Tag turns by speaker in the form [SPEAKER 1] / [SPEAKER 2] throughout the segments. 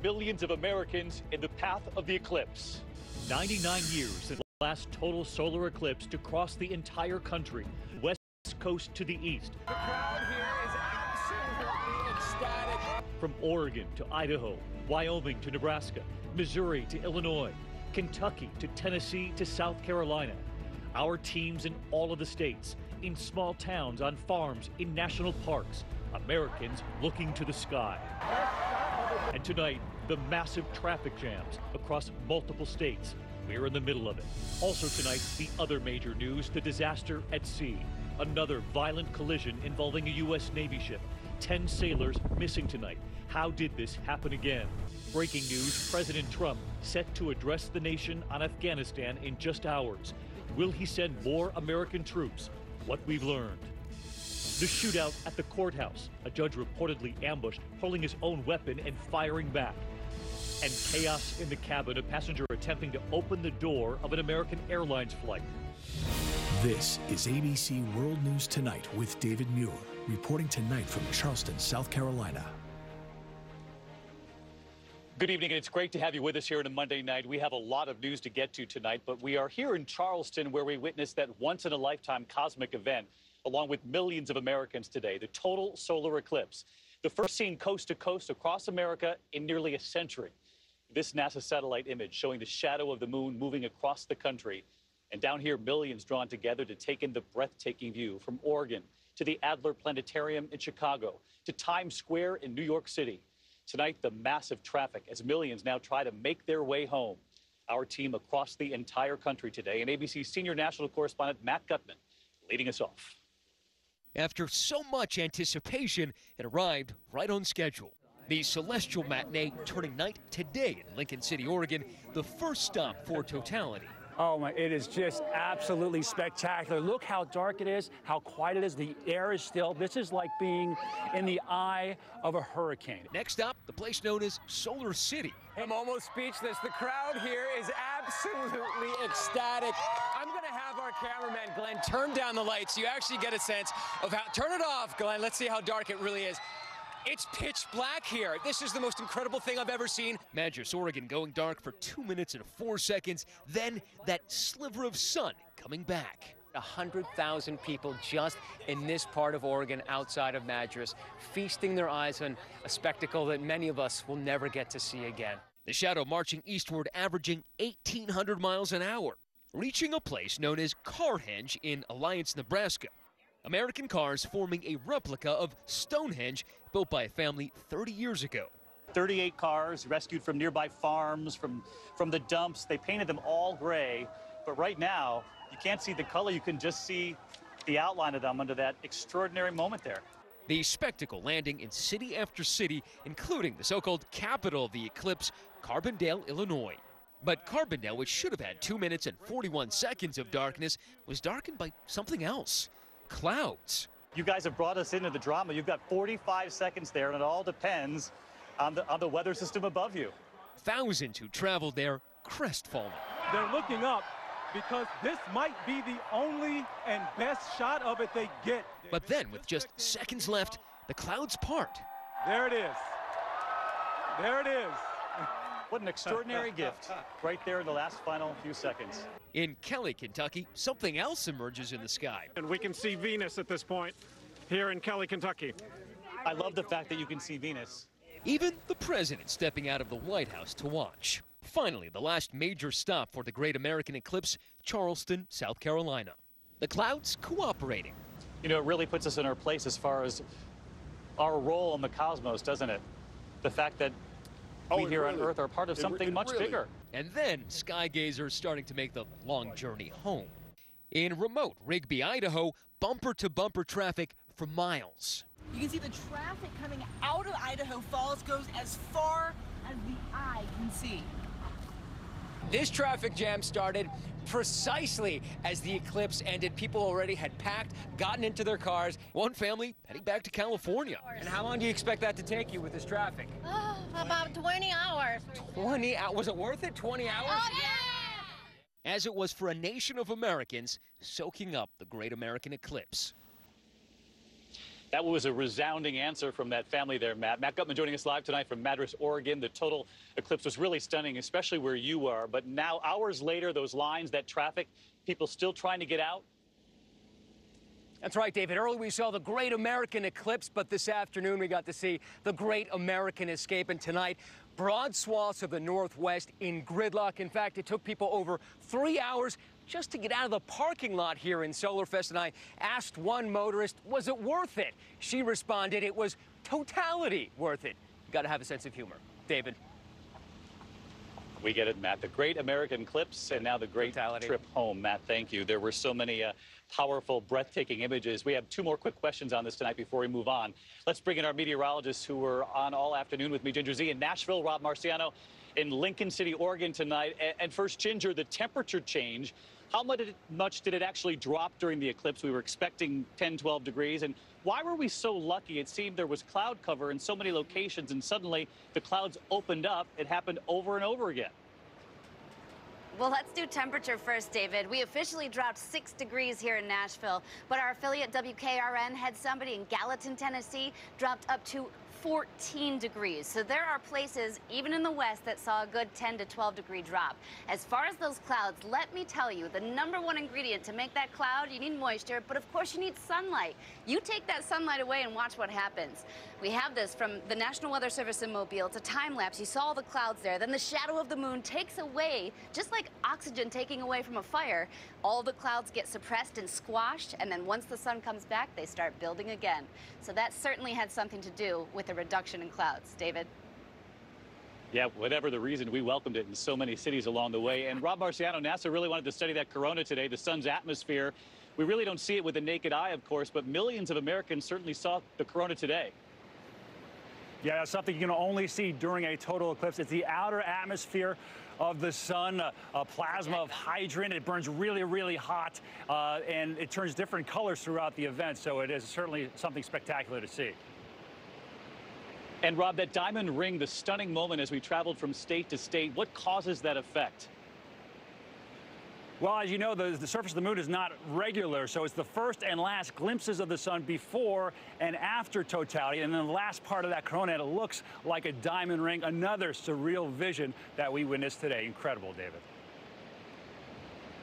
[SPEAKER 1] millions of Americans in the path of the eclipse. 99 years since the last total solar eclipse to cross the entire country, west coast to the east.
[SPEAKER 2] The crowd here is absolutely ecstatic.
[SPEAKER 1] From Oregon to Idaho, Wyoming to Nebraska, Missouri to Illinois, Kentucky to Tennessee to South Carolina. Our teams in all of the states, in small towns, on farms, in national parks, Americans looking to the sky. And tonight, the massive traffic jams across multiple states. We're in the middle of it. Also tonight, the other major news, the disaster at sea. Another violent collision involving a U.S. Navy ship. 10 sailors missing tonight. How did this happen again? Breaking news, President Trump set to address the nation on Afghanistan in just hours. Will he send more American troops? What we've learned. The shootout at the courthouse. A judge reportedly ambushed, pulling his own weapon and firing back. And chaos in the cabin, a passenger attempting to open the door of an American Airlines flight.
[SPEAKER 3] This is ABC World News Tonight with David Muir, reporting tonight from Charleston, South Carolina.
[SPEAKER 1] Good evening, and it's great to have you with us here on a Monday night. We have a lot of news to get to tonight, but we are here in Charleston where we witnessed that once-in-a-lifetime cosmic event, along with millions of Americans today, the total solar eclipse. The first seen coast to coast across America in nearly a century. This NASA satellite image showing the shadow of the moon moving across the country. And down here, millions drawn together to take in the breathtaking view from Oregon to the Adler Planetarium in Chicago to Times Square in New York City. Tonight, the massive traffic as millions now try to make their way home. Our team across the entire country today, and ABC senior national correspondent Matt Gutman leading us off.
[SPEAKER 4] After so much anticipation, it arrived right on schedule. The celestial matinee turning night today in Lincoln City, Oregon, the first stop for totality.
[SPEAKER 5] Oh my, it is just absolutely spectacular. Look how dark it is, how quiet it is. The air is still. This is like being in the eye of a hurricane.
[SPEAKER 4] Next up, the place known as Solar City.
[SPEAKER 2] I'm almost speechless. The crowd here is absolutely ecstatic. I'm going to have our cameraman, Glenn, turn down the lights so you actually get a sense of how... Turn it off, Glenn. Let's see how dark it really is. It's pitch black here. This is the most incredible thing I've ever seen.
[SPEAKER 4] Madras, Oregon going dark for 2 minutes and 4 seconds. Then that sliver of sun coming back.
[SPEAKER 2] 100,000 people just in this part of Oregon outside of Madras, feasting their eyes on a spectacle that many of us will never get to see again.
[SPEAKER 4] The shadow marching eastward, averaging 1,800 miles an hour, reaching a place known as Carhenge in Alliance, Nebraska. American cars forming a replica of Stonehenge built by a family 30 years ago.
[SPEAKER 1] 38 cars rescued from nearby farms, from the dumps. They painted them all gray, but right now you can't see the color. You can just see the outline of them under that extraordinary moment there.
[SPEAKER 4] The spectacle landing in city after city, including the so-called capital of the eclipse, Carbondale, Illinois. But Carbondale, which should have had 2 minutes and 41 seconds of darkness, was darkened by something else. Clouds.
[SPEAKER 1] You guys have brought us into the drama. You've got 45 seconds there, and it all depends on the weather system above you.
[SPEAKER 4] Thousands who traveled there crestfallen.
[SPEAKER 6] They're looking up because this might be the only and best shot of it they get.
[SPEAKER 4] But then, with just seconds left, the clouds part.
[SPEAKER 6] There it is. There it is.
[SPEAKER 1] What an extraordinary gift right there in the last final few seconds.
[SPEAKER 4] In Kelly, Kentucky, something else emerges in the sky.
[SPEAKER 7] And we can see Venus at this point here in Kelly, Kentucky.
[SPEAKER 1] I love the fact that you can see Venus.
[SPEAKER 4] Even the president stepping out of the White House to watch. Finally, the last major stop for the great American eclipse, Charleston, South Carolina. The clouds cooperating.
[SPEAKER 1] You know, it really puts us in our place as far as our role in the cosmos, doesn't it? The fact that we here on Earth are part of something much bigger.
[SPEAKER 4] And then sky gazers starting to make the long journey home. In remote Rigby, Idaho, bumper-to-bumper traffic for miles.
[SPEAKER 8] You can see the traffic coming out of Idaho Falls goes as far as the eye can see.
[SPEAKER 2] This traffic jam started precisely as the eclipse ended. People already had packed, gotten into their cars.
[SPEAKER 4] One family heading back to California.
[SPEAKER 2] And how long do you expect that to take you with this traffic?
[SPEAKER 9] About 20 hours.
[SPEAKER 2] 20 hours? Was it worth it? 20 hours?
[SPEAKER 9] Oh, yeah!
[SPEAKER 4] As it was for a nation of Americans soaking up the great American eclipse.
[SPEAKER 1] That was a resounding answer from that family there, Matt. Matt Gutman joining us live tonight from Madras, Oregon. The total eclipse was really stunning, especially where you are. But now, hours later, those lines, that traffic, people still trying to get out?
[SPEAKER 2] That's right, David. Earlier we saw the Great American Eclipse, but this afternoon we got to see the Great American Escape. And tonight, broad swaths of the Northwest in gridlock. In fact, it took people over 3 hours just to get out of the parking lot here in Solarfest. And I asked one motorist, was it worth it? She responded, it was totality worth it. You got to have a sense of humor. David.
[SPEAKER 1] We get it, Matt. The Great American Eclipse and now the great trip home. Matt, thank you. There were so many powerful, breathtaking images. We have two more quick questions on this tonight before we move on. Let's bring in our meteorologists who were on all afternoon with me. Ginger Z in Nashville, Rob Marciano in Lincoln City, Oregon tonight. And first, Ginger, the temperature change. How much did it actually drop during the eclipse? We were expecting 10, 12 degrees. And why were we so lucky? It seemed there was cloud cover in so many locations, and suddenly the clouds opened up. It happened over and over again.
[SPEAKER 10] Well, let's do temperature first, David. We officially dropped 6 degrees here in Nashville, but our affiliate WKRN had somebody in Gallatin, Tennessee, dropped up to 14 degrees. So there are places, even in the West, that saw a good 10 to 12 degree drop. As far as those clouds, let me tell you, the #1 ingredient to make that cloud, you need moisture, but of course you need sunlight. You take that sunlight away and watch what happens. We have this from the National Weather Service in Mobile. It's a time lapse. You saw all the clouds there. Then the shadow of the moon takes away, just like oxygen taking away from a fire, all the clouds get suppressed and squashed, and then once the sun comes back, they start building again. So that certainly had something to do with the reduction in clouds. David?
[SPEAKER 1] Yeah, whatever the reason, we welcomed it in so many cities along the way. And Rob Marciano, NASA really wanted to study that corona today, the sun's atmosphere. We really don't see it with the naked eye, of course, but millions of Americans certainly saw the corona today.
[SPEAKER 5] Yeah, that's something you can only see during a total eclipse. It's the outer atmosphere of the sun, a plasma of hydrogen. It burns really, really hot, and it turns different colors throughout the event. So it is certainly something spectacular to see.
[SPEAKER 1] And Rob, that diamond ring, the stunning moment as we traveled from state to state, what causes that effect?
[SPEAKER 5] Well, as you know, the surface of the moon is not regular, so it's the first and last glimpses of the sun before and after totality. And then the last part of that corona, it looks like a diamond ring, another surreal vision that we witnessed today. Incredible, David.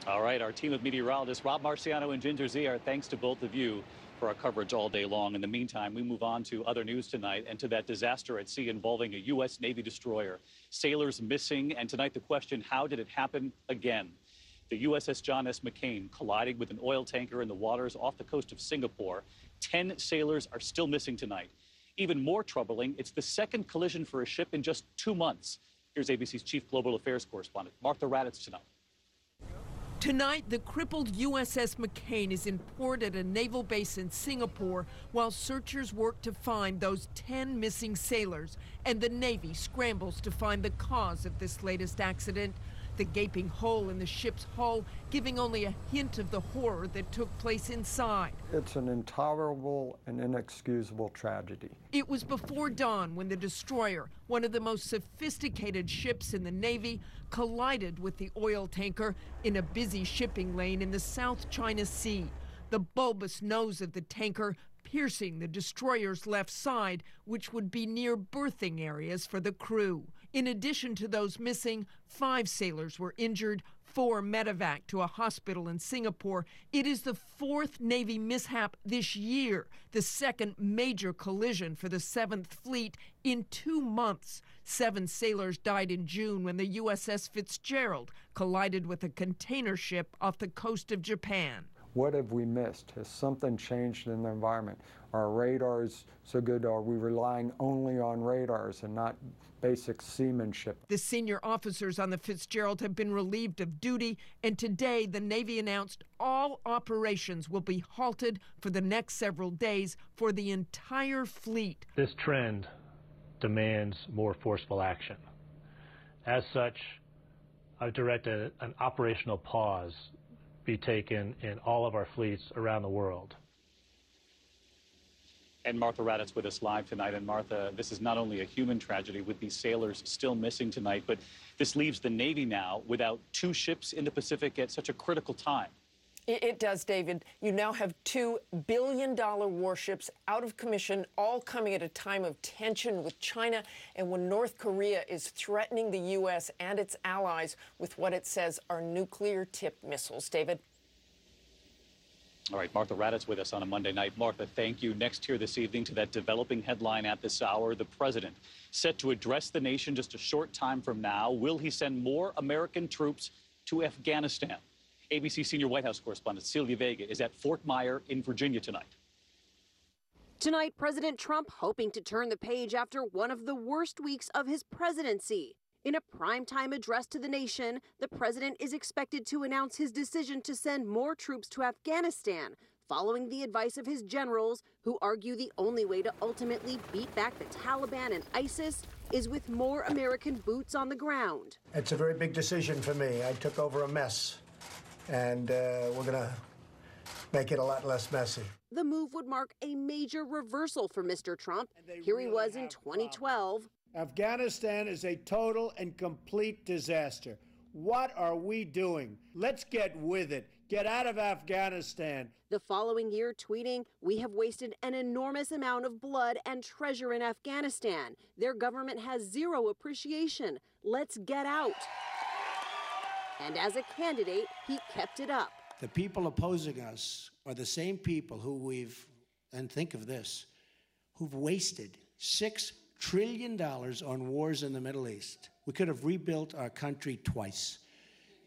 [SPEAKER 1] All right, our team of meteorologists, Rob Marciano and Ginger Z, our thanks to both of you for our coverage all day long. In the meantime, we move on to other news tonight and to that disaster at sea involving a U.S. Navy destroyer. Sailors missing, and tonight the question, how did it happen again? The USS John S. McCain colliding with an oil tanker in the waters off the coast of Singapore. 10 sailors are still missing tonight. Even more troubling, it's the second collision for a ship in just 2 months. Here's ABC's chief global affairs correspondent, Martha Raddatz, tonight.
[SPEAKER 11] Tonight, the crippled USS McCain is in port at a naval base in Singapore while searchers work to find those 10 missing sailors, and the Navy scrambles to find the cause of this latest accident. The gaping hole in the ship's hull giving only a hint of the horror that took place inside.
[SPEAKER 12] It's an intolerable and inexcusable tragedy.
[SPEAKER 11] It was before dawn when the destroyer, one of the most sophisticated ships in the Navy, collided with the oil tanker in a busy shipping lane in the South China Sea. The bulbous nose of the tanker piercing the destroyer's left side, which would be near berthing areas for the crew. In addition to those missing, 5 sailors were injured, 4 medevac to a hospital in Singapore. It is the 4th Navy mishap this year, the second major collision for the 7th Fleet in 2 months. 7 sailors died in June when the USS Fitzgerald collided with a container ship off the coast of Japan.
[SPEAKER 12] What have we missed? Has something changed in the environment? Are radars so good? Are we relying only on radars and not basic seamanship?
[SPEAKER 11] The senior officers on the Fitzgerald have been relieved of duty, and today the Navy announced all operations will be halted for the next several days for the entire fleet.
[SPEAKER 13] This trend demands more forceful action. As such, I've directed an operational pause be taken in all of our fleets around the world.
[SPEAKER 1] And Martha Raddatz with us live tonight. And Martha, this is not only a human tragedy with these sailors still missing tonight, but this leaves the Navy now without 2 ships in the Pacific at such a critical time.
[SPEAKER 11] It does, David. You now have $2 billion warships out of commission, all coming at a time of tension with China and when North Korea is threatening the U.S. and its allies with what it says are nuclear-tipped missiles. David?
[SPEAKER 14] All right, Martha Raddatz with us on a Monday night. Martha, thank you. Next here this evening to that developing headline at this hour, the president set to address the nation just a short time from now. Will he send more American troops to Afghanistan? ABC senior White House correspondent Celia Vega is at Fort Myer in Virginia tonight.
[SPEAKER 15] Tonight, President Trump hoping to turn the page after one of the worst weeks of his presidency. In a primetime address to the nation, the president is expected to announce his decision to send more troops to Afghanistan, following the advice of his generals, who argue the only way to ultimately beat back the Taliban and ISIS is with more American boots on the ground.
[SPEAKER 16] It's a very big decision for me. I took over a mess, and we're going to make it a lot less messy.
[SPEAKER 15] The move would mark a major reversal for Mr. Trump. Here he was in 2012.
[SPEAKER 17] Afghanistan is a total and complete disaster. What are we doing? Let's get with it. Get out of Afghanistan.
[SPEAKER 15] The following year, tweeting, "We have wasted an enormous amount of blood and treasure in Afghanistan. Their government has zero appreciation. Let's get out." And as a candidate, he kept it up.
[SPEAKER 18] The people opposing us are the same people who and think of this, who've wasted $6 trillion on wars in the Middle East. We could have rebuilt our country twice.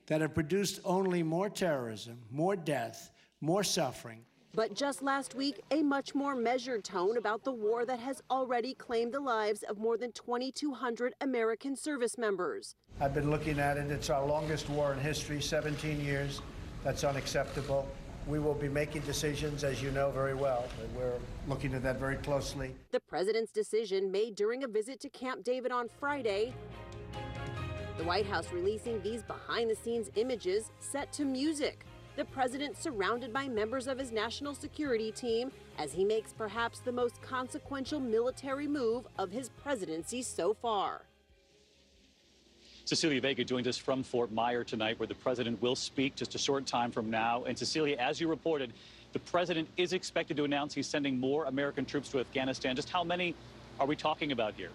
[SPEAKER 18] That have produced only more terrorism, more death, more suffering.
[SPEAKER 15] But just last week, a much more measured tone about the war that has already claimed the lives of more than 2,200 American service members.
[SPEAKER 16] I've been looking at it. It's our longest war in history, 17 years. That's unacceptable. We will be making decisions, as you know very well. We're looking at that very closely.
[SPEAKER 15] The president's decision made during a visit to Camp David on Friday. The White House releasing these behind-the-scenes images set to music. The president surrounded by members of his national security team as he makes perhaps the most consequential military move of his presidency so far.
[SPEAKER 14] Cecilia Vega joins us from Fort Myer tonight, where the president will speak just a short time from now. And Cecilia, as you reported, the president is expected to announce he's sending more American troops to Afghanistan. Just how many are we talking about here?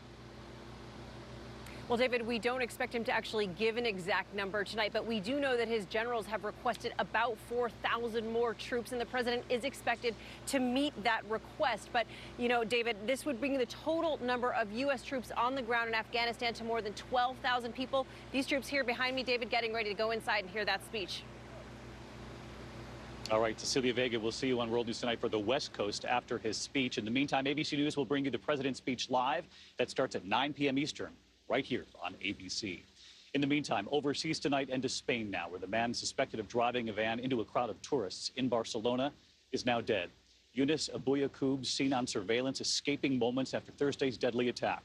[SPEAKER 15] Well, David, we don't expect him to actually give an exact number tonight, but we do know that his generals have requested about 4,000 more troops, and the president is expected to meet that request. But, you know, David, this would bring the total number of U.S. troops on the ground in Afghanistan to more than 12,000 people. These troops here behind me, David, getting ready to go inside and hear that speech.
[SPEAKER 14] All right, Cecilia Vega, we'll see you on World News Tonight for the West Coast after his speech. In the meantime, ABC News will bring you the president's speech live. That starts at 9 p.m. Eastern. Right here on ABC. In the meantime, overseas tonight and to Spain now, where the man suspected of driving a van into a crowd of tourists in Barcelona is now dead. Yunus Abouyacoub seen on surveillance escaping moments after Thursday's deadly attack.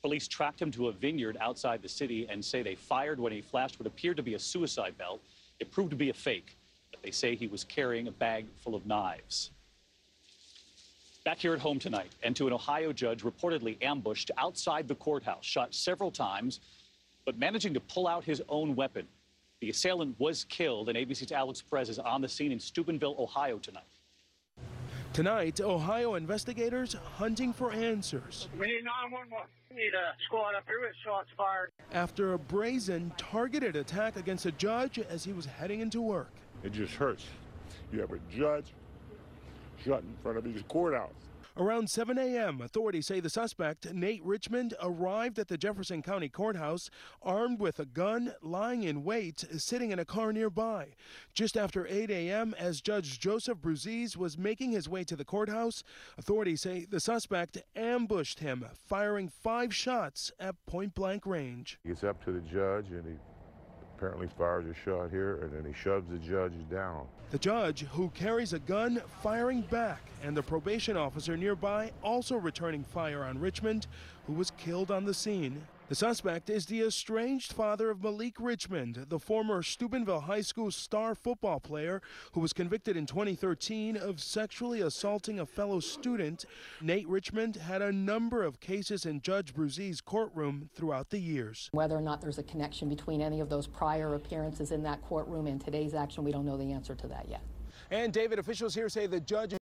[SPEAKER 14] Police tracked him to a vineyard outside the city and say they fired when he flashed what appeared to be a suicide belt. It proved to be a fake, but they say he was carrying a bag full of knives. Back here at home tonight, and to an Ohio judge reportedly ambushed outside the courthouse, shot several times, but managing to pull out his own weapon. The assailant was killed, and ABC's Alex Perez is on the scene in Steubenville, Ohio tonight.
[SPEAKER 19] Tonight, Ohio investigators hunting for answers.
[SPEAKER 20] We need 911. We need a squad up here with shots fired.
[SPEAKER 19] After a brazen, targeted attack against a judge as he was heading into work.
[SPEAKER 21] It just hurts. You have a judge shot in front of his courthouse.
[SPEAKER 19] Around 7 a.m., authorities say the suspect, Nate Richmond, arrived at the Jefferson County Courthouse armed with a gun, lying in wait, sitting in a car nearby. Just after 8 a.m., as Judge Joseph Bruzzese was making his way to the courthouse, authorities say the suspect ambushed him, firing 5 shots at point-blank range.
[SPEAKER 21] He gets up to the judge and he apparently fires a shot here, and then he shoves the judge down.
[SPEAKER 19] The judge, who carries a gun, firing back, and the probation officer nearby also returning fire on Richmond, who was killed on the scene. The suspect is the estranged father of Malik Richmond, the former Steubenville High School star football player who was convicted in 2013 of sexually assaulting a fellow student. Nate Richmond had a number of cases in Judge Bruzzi's courtroom throughout the years.
[SPEAKER 22] Whether or not there's a connection between any of those prior appearances in that courtroom and today's action, we don't know the answer to that yet.
[SPEAKER 19] And David, officials here say the judge